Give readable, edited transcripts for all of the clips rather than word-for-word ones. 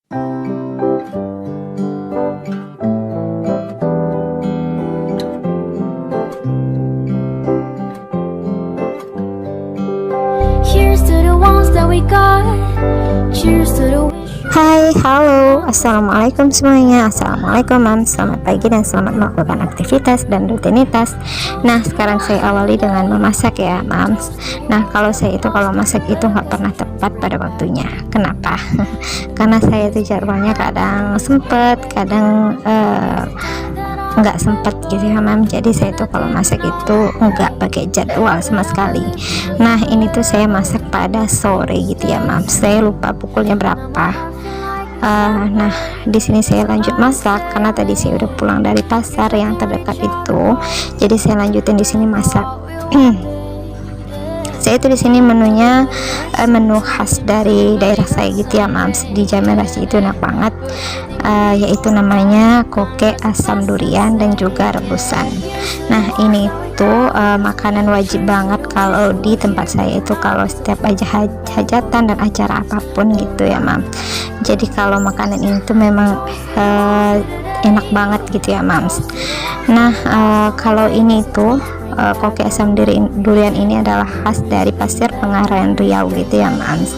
Here's to the ones that we got. Cheers to the Hai, halo, assalamualaikum semuanya. Assalamualaikum mams, selamat pagi dan selamat melakukan aktivitas dan rutinitas. Nah, sekarang saya awali dengan memasak ya mams. Nah, kalau saya itu kalau masak itu nggak pernah tepat pada waktunya. Kenapa? Karena saya itu jadwalnya kadang sempet, kadang nggak sempet gitu ya mam. Jadi saya tuh kalau masak itu nggak pakai jadwal sama sekali. Nah, ini tuh saya masak pada sore gitu ya mam. Saya lupa pukulnya berapa. Nah, di sini saya lanjut masak karena tadi saya udah pulang dari pasar yang terdekat itu. Jadi saya lanjutin di sini masak. Saya itu di sini menunya menu khas dari daerah saya gitu ya mams. Di Jamirasi itu enak banget, yaitu namanya koke asam durian dan juga rebusan. Nah, ini tuh makanan wajib banget kalau di tempat saya itu, kalau setiap aja hajatan dan acara apapun gitu ya mam. Jadi kalau makanan ini tuh memang enak banget gitu ya mams. Nah, kalau ini tuh koke asam durian ini adalah khas dari Pasir Pengarang Riau gitu ya mams.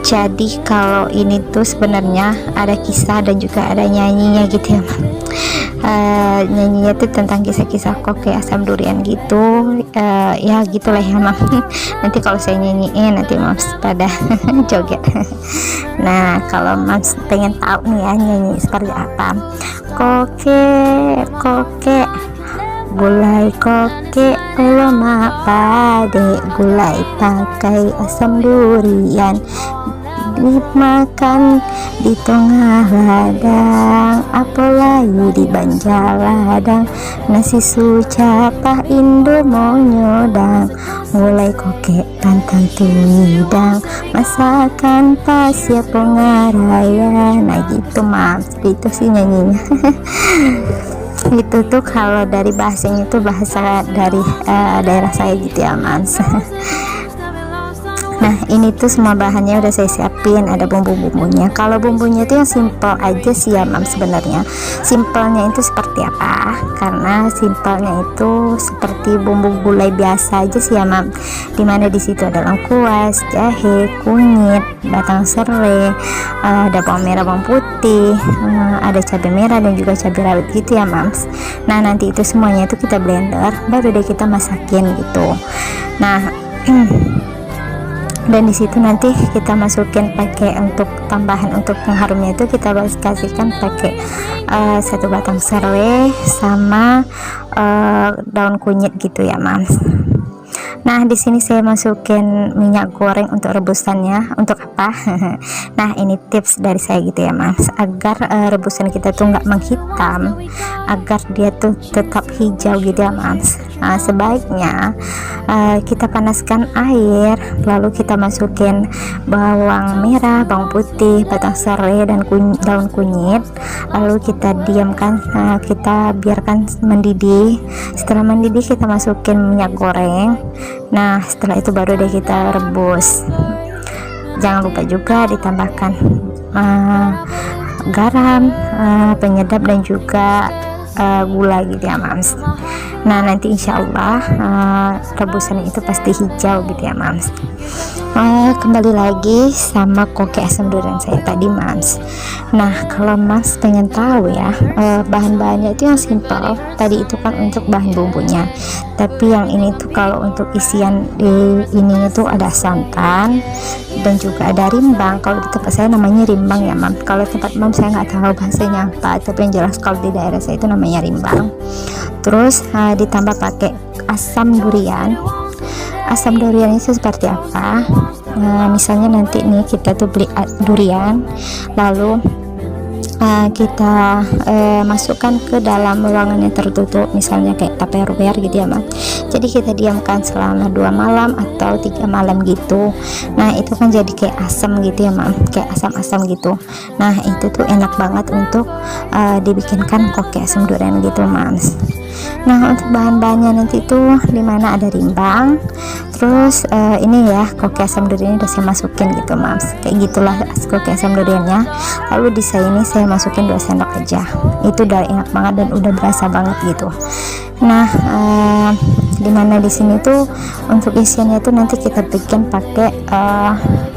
Jadi kalau ini tuh sebenarnya ada kisah dan juga ada nyanyinya gitu ya mam. Nyanyinya tuh tentang kisah-kisah koke asam durian gitu, ya gitulah ya mam. Nanti kalau saya nyanyiin nanti mams pada joget. Nah, kalau mams pengen tahu nih ya nyanyi seperti apa, koke koke gulai koke lemak pade, gulai pakai asam durian, dimakan di tengah ladang, apalagi di banjaladang, nasi sucapah indo mau nyodang, gulai koke pantang tudang, masakan Pasir Pengaraya. Nah gitu mas, itu sih nyanyinya. Itu tuh kalau dari bahasanya itu bahasa dari daerah saya gitu ya mams. Nah, ini tuh semua bahannya udah saya siapin, ada bumbu-bumbunya. Kalau bumbunya itu yang simple aja sih ya mam. Sebenarnya simpelnya itu seperti apa? Karena simpelnya itu seperti bumbu gulai biasa aja sih ya mam. Dimana di situ ada lengkuas, jahe, kunyit, batang serai, ada bawang merah, bawang putih, ada cabai merah dan juga cabai rawit gitu ya mams. Nah, nanti itu semuanya itu kita blender, baru deh kita masakin gitu. Nah, dan di situ nanti kita masukin pakai untuk tambahan untuk pengharumnya itu kita kasihkan pakai 1 batang serai sama daun kunyit gitu ya mams. Nah, di sini saya masukin minyak goreng untuk rebusannya. Untuk apa? Nah, ini tips dari saya gitu ya mas, agar rebusan kita tuh nggak menghitam, agar dia tuh tetap hijau gitu ya mas. Nah, sebaiknya kita panaskan air, lalu kita masukin bawang merah, bawang putih, batang serai dan daun kunyit, lalu kita diamkan, kita biarkan mendidih. Setelah mendidih kita masukin minyak goreng. Nah, setelah itu baru deh kita rebus. Jangan lupa juga ditambahkan garam, penyedap dan juga gula gitu ya mams. Nah, nanti insya Allah rebusan itu pasti hijau gitu ya mams. Kembali lagi sama koke asam durian saya tadi mams. Nah, kalau mas pengen tahu ya bahan-bahannya itu yang simple tadi itu kan untuk bahan bumbunya, tapi yang ini tuh kalau untuk isian di ini itu ada santan dan juga ada rimbang. Kalau di tempat saya namanya rimbang ya mam. Kalau tempat mam saya nggak tahu bahasanya apa, tapi yang jelas kalau di daerah saya itu namanya rimbang. Terus ditambah pakai asam durian. Asam durian itu seperti apa? Misalnya nanti nih kita tuh beli durian, lalu kita masukkan ke dalam ruangan yang tertutup, misalnya kayak tupperware gitu ya mas. Jadi kita diamkan selama 2 malam atau 3 malam gitu. Nah, itu kan jadi kayak asam gitu ya mam, kayak asam-asam gitu. Nah, itu tuh enak banget untuk dibikinkan koke asam durian gitu mas. Nah, untuk bahan-bahannya nanti itu dimana ada rimbang, terus ini ya koke asam durian udah saya masukin gitu mams, kayak gitulah koke asam duriannya. Lalu di saya ini saya masukin 2 sendok aja, itu udah enak banget dan udah berasa banget gitu. Nah, dimana di sini tuh untuk isiannya itu nanti kita bikin pakai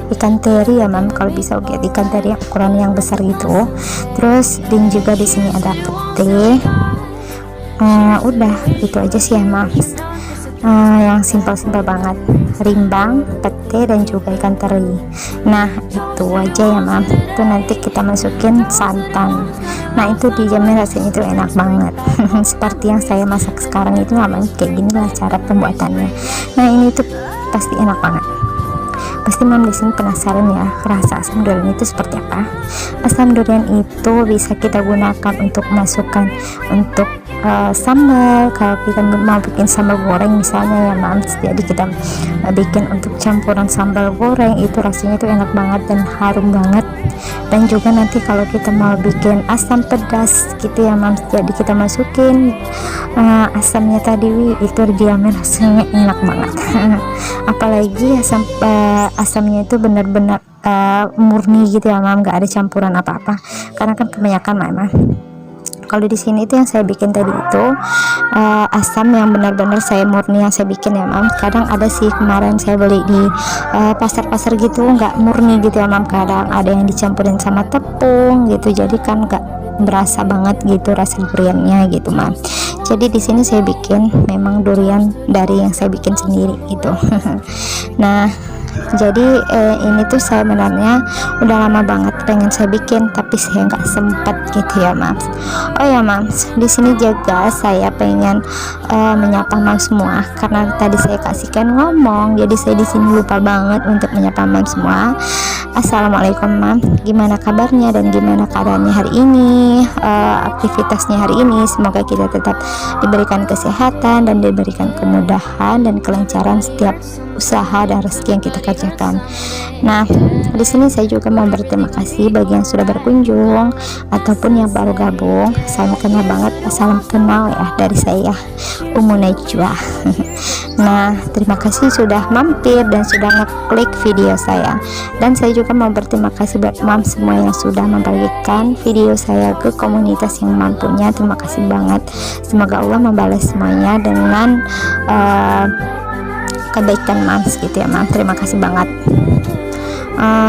ikan teri ya mam, kalau bisa oke, ikan teri yang ukuran yang besar gitu. Terus dan juga di sini ada pete. Udah itu aja sih ya mams, yang simpel-simpel banget, rimbang, pete, dan juga ikan teri. Nah itu aja ya mam. Itu nanti kita masukin santan. Nah itu dijamin rasanya itu enak banget seperti yang saya masak sekarang itu namanya, kayak gini lah cara pembuatannya. Nah ini tuh pasti enak banget. Pasti mam di sini penasaran ya rasa asam durian itu seperti apa. Asam durian itu bisa kita gunakan untuk masukkan untuk sambal. Kalau kita mau bikin sambal goreng misalnya ya mam, jadi kita bikin untuk campuran sambal goreng itu rasanya itu enak banget dan harum banget. Dan juga nanti kalau kita mau bikin asam pedas gitu ya mam, jadi kita masukin asamnya tadi, itu dijamin rasanya enak banget apalagi asamnya itu benar-benar murni gitu ya mam, nggak ada campuran apa-apa, karena kan kebanyakan memang kalau di sini itu yang saya bikin tadi itu asam yang benar-benar saya murni yang saya bikin ya mam. Kadang ada sih kemarin saya beli di pasar-pasar gitu nggak murni gitu ya mam, kadang ada yang dicampurin sama tepung gitu, jadi kan nggak berasa banget gitu rasa duriannya gitu mam. Jadi di sini saya bikin memang durian dari yang saya bikin sendiri gitu. Nah jadi ini tuh saya sebenarnya udah lama banget pengen saya bikin, tapi saya nggak sempet gitu ya mams. Oh ya mams, di sini juga saya pengen menyapa mams semua, karena tadi saya kasihkan ngomong, jadi saya di sini lupa banget untuk menyapa mams semua. Assalamualaikum mam, gimana kabarnya dan gimana keadaannya hari ini, aktivitasnya hari ini. Semoga kita tetap diberikan kesehatan dan diberikan kemudahan dan kelancaran setiap usaha dan rezeki yang kita kerjakan. Nah di sini saya juga mau berterima kasih bagi yang sudah berkunjung ataupun yang baru gabung. Salam kenal banget, salam kenal ya dari saya Umu Najwa. Nah terima kasih sudah mampir dan sudah ngeklik video saya. Dan saya juga mau berterima kasih buat mam semua yang sudah membagikan video saya ke komunitas yang mampunya. Terima kasih banget, semoga Allah membalas semuanya dengan kebaikan mams gitu ya mam. Terima kasih banget.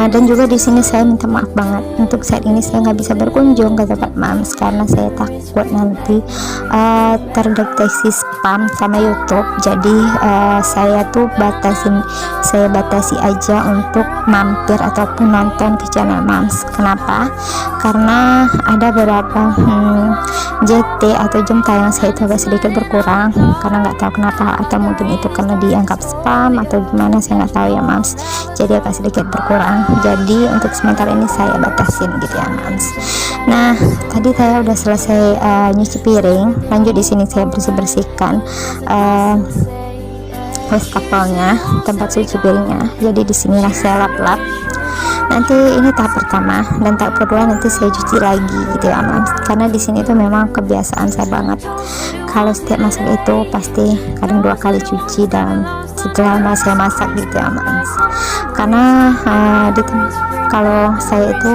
Dan juga di sini saya minta maaf banget untuk saat ini saya nggak bisa berkunjung ke tempat mams karena saya takut nanti terdeteksi spam sama YouTube. Jadi saya batasi aja untuk mampir ataupun nonton ke channel mams. Kenapa? Karena ada beberapa JT atau jam tayang saya itu agak sedikit berkurang, karena nggak tahu kenapa, atau mungkin itu karena dianggap spam atau gimana, saya nggak tahu ya mams. Jadi agak sedikit berkurang, jadi untuk sementara ini saya batasin gitu ya mams. Nah tadi saya udah selesai nyuci piring, lanjut di sini saya bersihkan wastafelnya, tempat cuci piringnya. Jadi di sinilah saya lap-lap. Nanti ini tahap pertama, dan tahap kedua nanti saya cuci lagi gitu ya mams. Karena di sini tuh memang kebiasaan saya banget, kalau setiap masak itu pasti kadang 2 kali cuci dan setelah saya masak gitu ya mams. Karena kalau saya itu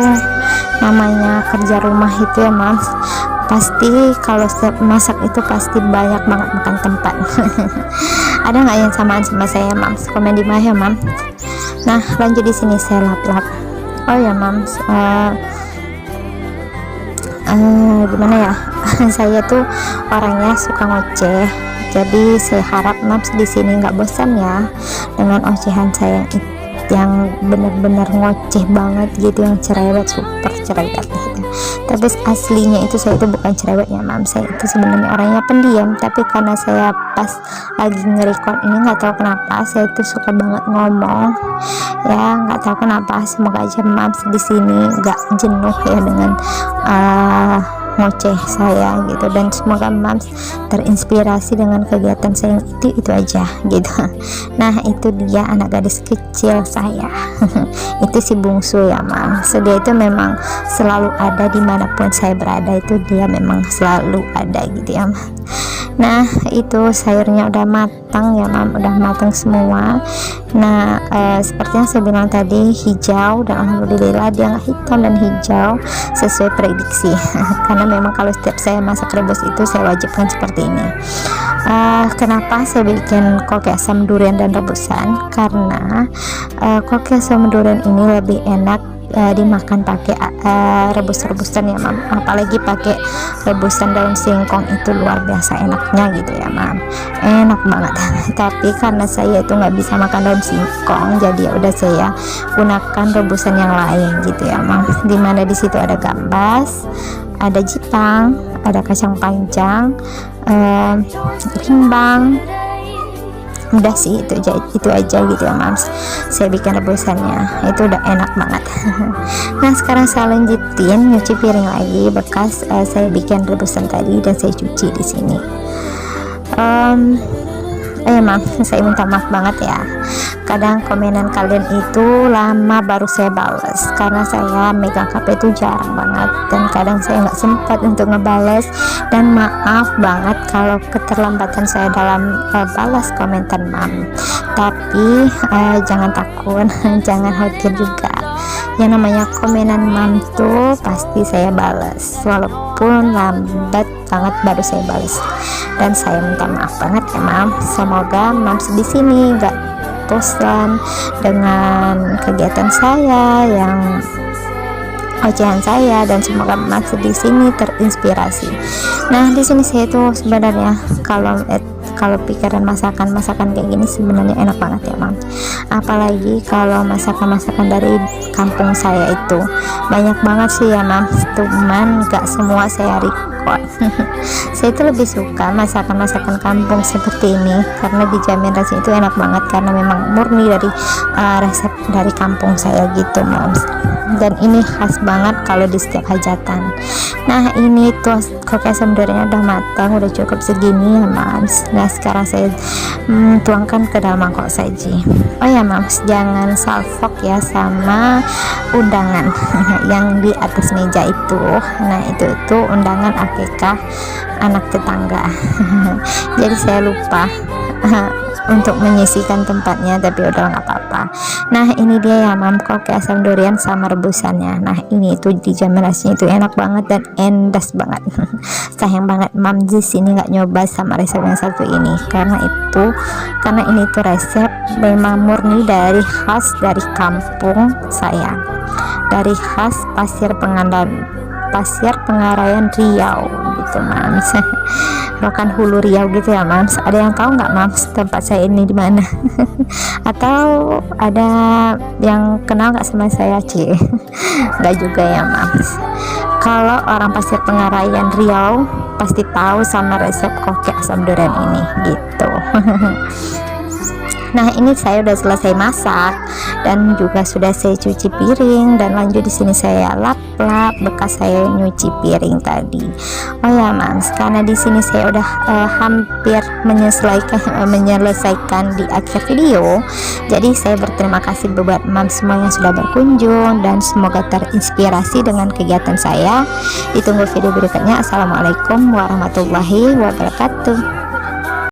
namanya kerja rumah itu ya mams, pasti kalau setiap masak itu pasti banyak banget makan tempat. Ada nggak yang samaan sama saya mams? Komen di bawah ya mams. Nah lanjut di sini saya lap-lap. Oh ya mams, gimana ya? Saya tuh orangnya suka ngoceh, jadi saya harap mams di sini nggak bosan ya dengan ocehan saya yang benar-benar ngoceh banget gitu, yang cerewet, super cerewet gitu. Tapi aslinya itu saya itu bukan cerewetnya mam, saya itu sebenarnya orangnya pendiam, tapi karena saya pas lagi nge-record ini nggak tahu kenapa saya itu suka banget ngomong ya, nggak tahu kenapa. Semoga aja mam di sini nggak jenuh ya dengan ngoceh saya gitu, dan semoga mams terinspirasi dengan kegiatan saya itu aja gitu. Nah itu dia anak gadis kecil saya itu si bungsu ya mams. So, dia itu memang selalu ada dimanapun saya berada, itu dia memang selalu ada gitu ya. Nah itu sayurnya udah matang ya mam, udah matang semua. Nah seperti yang saya bilang tadi, hijau, dan alhamdulillah dia nggak hitam dan hijau sesuai prediksi karena memang kalau setiap saya masak rebus itu saya wajibkan seperti ini. Kenapa saya bikin koke asam durian dan rebusan? Karena koke asam durian ini lebih enak dimakan pakai rebus-rebusan ya mam, apalagi pakai rebusan daun singkong, itu luar biasa enaknya gitu ya mam, enak banget. Tapi karena saya itu nggak bisa makan daun singkong, jadi ya udah saya gunakan rebusan yang lain gitu ya mam, dimana di situ ada gambas, ada jipang, ada kacang panjang, rimbang. Udah sih itu aja gitu ya mams, saya bikin rebusannya itu udah enak banget. Nah sekarang saya lanjutin nyuci piring lagi bekas saya bikin rebusan tadi dan saya cuci di sini. Maaf, saya minta maaf banget ya, kadang komenan kalian itu lama baru saya balas karena saya megang HP itu jarang banget dan kadang saya nggak sempat untuk ngebales, dan maaf banget kalau keterlambatan saya dalam balas komentar mam. Tapi jangan takut jangan khawatir juga, yang namanya komenan mam tuh pasti saya balas walaupun lambat banget baru saya balas, dan saya minta maaf banget ya mam. Semoga mams di sini gak bosan dengan kegiatan saya yang ocehan saya, dan semoga mams di sini terinspirasi. Nah di sini saya tuh sebenarnya kalau pikiran masakan kayak gini sebenarnya enak banget ya mam, apalagi kalau masakan dari kampung saya itu banyak banget sih ya mam, cuman gak semua saya record. Saya itu lebih suka masakan kampung seperti ini karena dijamin rasanya itu enak banget karena memang murni dari resep dari kampung saya gitu mams, dan ini khas banget kalau di setiap hajatan. Nah ini tuh koke asam duriannya udah matang, udah cukup segini ya mams. Nah sekarang saya tuangkan ke dalam mangkok saji. Oh ya mams, jangan salfok ya sama undangan yang di atas meja itu. Nah itu undangan akikah anak tetangga. Jadi saya lupa untuk menyisikan tempatnya, tapi udah nggak apa-apa. Nah ini dia ya mam, koke asam durian sama rebusannya. Nah ini itu dijamin rasanya itu enak banget dan endas banget. Sayang banget mam di sini nggak nyoba sama resep yang satu ini, karena ini tuh resep memang murni dari khas dari kampung saya, dari khas Pasir Pengarayan Riau gitu mams. Rokan Hulu Riau gitu ya mams. Ada yang tahu nggak mams tempat saya ini di mana? Atau ada yang kenal nggak sama saya Ci? Nggak juga ya mams. Kalau orang Pasir Pengarayan Riau pasti tahu sama resep koke asam durian ini gitu. Nah ini saya udah selesai masak dan juga sudah saya cuci piring, dan lanjut di sini saya lap-lap bekas saya nyuci piring tadi. Oh ya mams, karena di sini saya udah hampir menyelesaikan di akhir video, jadi saya berterima kasih buat mams semua yang sudah berkunjung dan semoga terinspirasi dengan kegiatan saya. Ditunggu video berikutnya. Assalamualaikum warahmatullahi wabarakatuh.